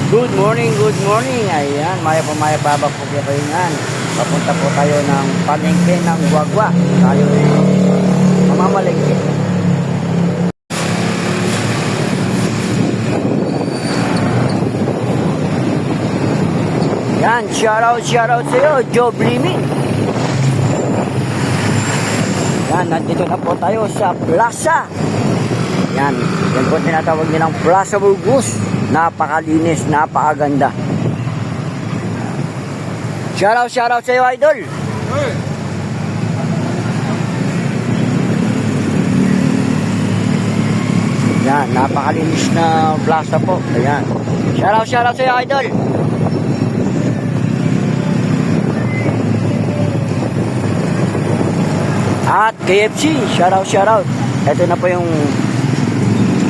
Good morning. Ayan, maya babak po kayo yan. Papunta po tayo ng palengke ng Guagua. Tayo mamamalengke. Yan, shoutout sa'yo, Joe Bliming. Yan, nandito na po tayo sa plaza. Yan po tinatawag nilang Plaza Burgos. Napakalinis, napakaganda. Shoutout sa iyo, idol. Yan, napakalinis na plaza po. Ayan. Shoutout sa iyo, idol. At KFC, shoutout. Ito na po yung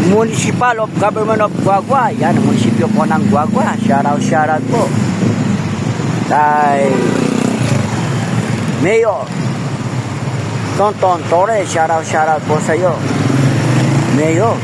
Municipal of Government of Guagua. Yan, munisipyo po ng Guagua. Shoutout po kay Mayor Tonton Torres. Shoutout po sa iyo, Mayor.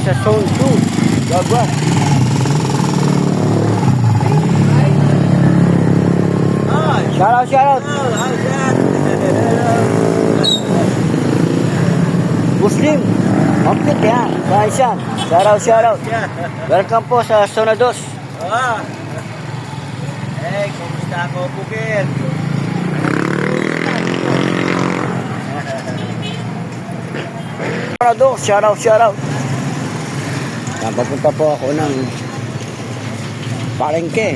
Sa Zone 2 Guagua. Shoutout. Muslim. Okay, yan. Kaisan. Shoutout. Welcome po sa Zona 2. Kumusta ako, Bukit? Zona 2. Shoutout. Papunta po ako ng palengke.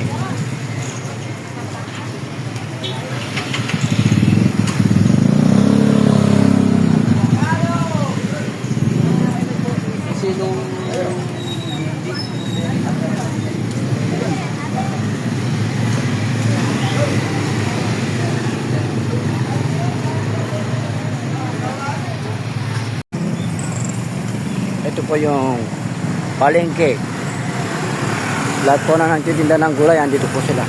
Ito po yung palengke. Lahat po na nagtitinda ng gulay, andito po sila.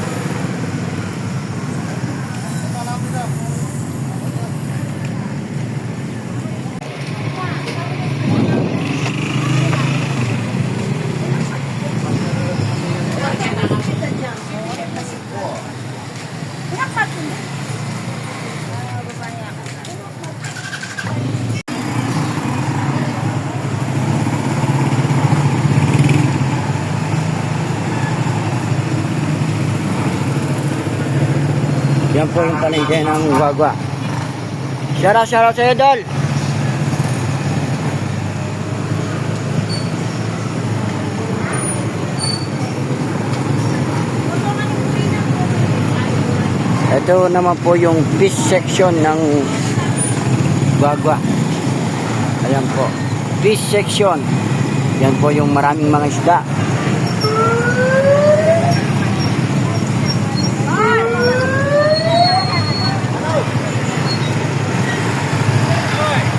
Yan po yung palengke ng Guagua. Shoutout sa iyo, Dol. Ito naman po yung fish section ng Guagua. Ayan po, fish section. Yan po yung maraming mga isda.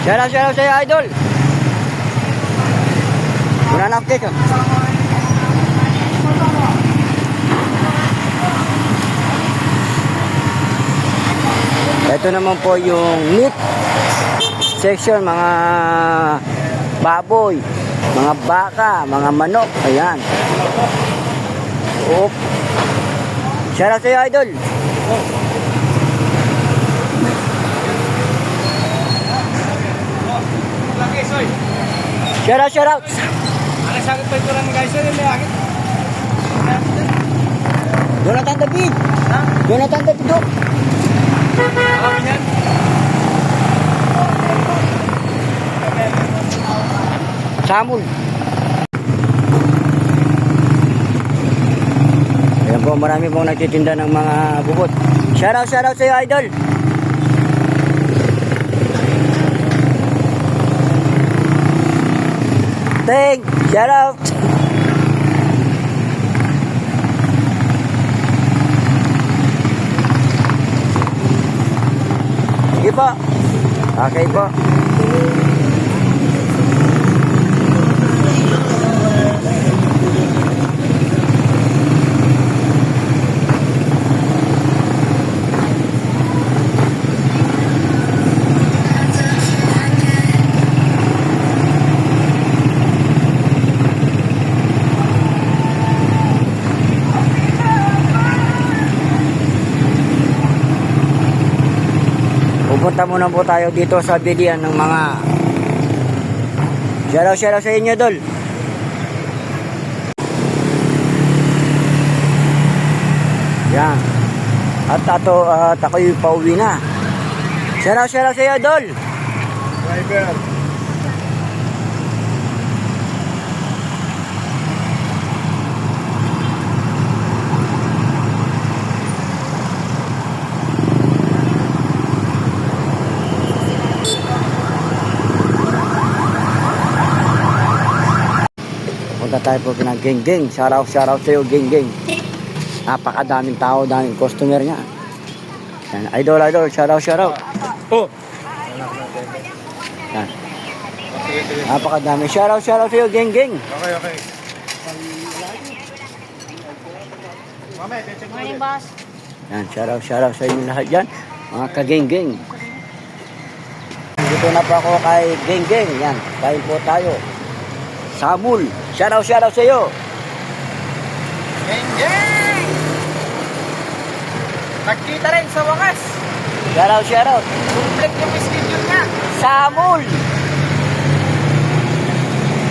Shoutout sa iyo, idol. Muna na update ko. Ito naman po yung meat section, mga baboy, mga baka, mga manok. Ayan. Oop. Shoutout sa iyo, idol. Shoutout. Sakit pa ito lang guys, may akit. Jonathan David. Do. Yan. Samul. Ayan po, marami pong nagtitinda ng mga bubot. Shoutout sa iyo, idol. Shoutout. Sige po. Okay po. Pupunta muna po tayo dito sa bilian ng mga shoutout sa inyo, Dol. Yan. At ako'y pauwi na. Shoutout sa iyo, Dol. Driver. Punta tayo po ng Geng Geng. Shoutout sa iyo, Geng Geng. Napakadaming tao, daming customer niya. Yan. Idol, shoutout. Oh. Yan. Napakadami. Shoutout sa iyo, Geng Geng. Okay. Mame, check mo yun. Yan, shoutout sa inyo lahat dyan. Mga ka-Geng-Geng. Dito na po ako kay Geng-Geng. Yan, kain po tayo. Samul. Shoutout sa iyo. Geng! Nagkita rin sa wakas. Shoutout. Complete yung schedule niya. Samul.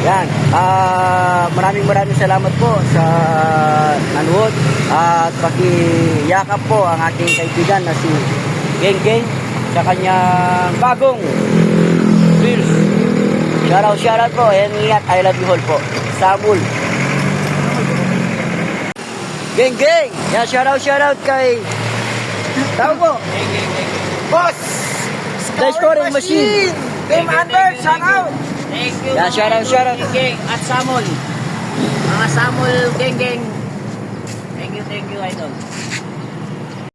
Yan. Maraming salamat po sa nanood at pakiyakap po ang ating kaibigan na si Geng-Geng sa kanyang bagong reels. Shoutout po. And ingat. I love you all po. Samul. Geng-Geng. Yan, shoutout kay tao po. Boss! The Scoring Machine. Team Under, shout out! Thank you. Yeah, shoutout. Geng at Samol. Mga Samol Geng. Thank you, idol.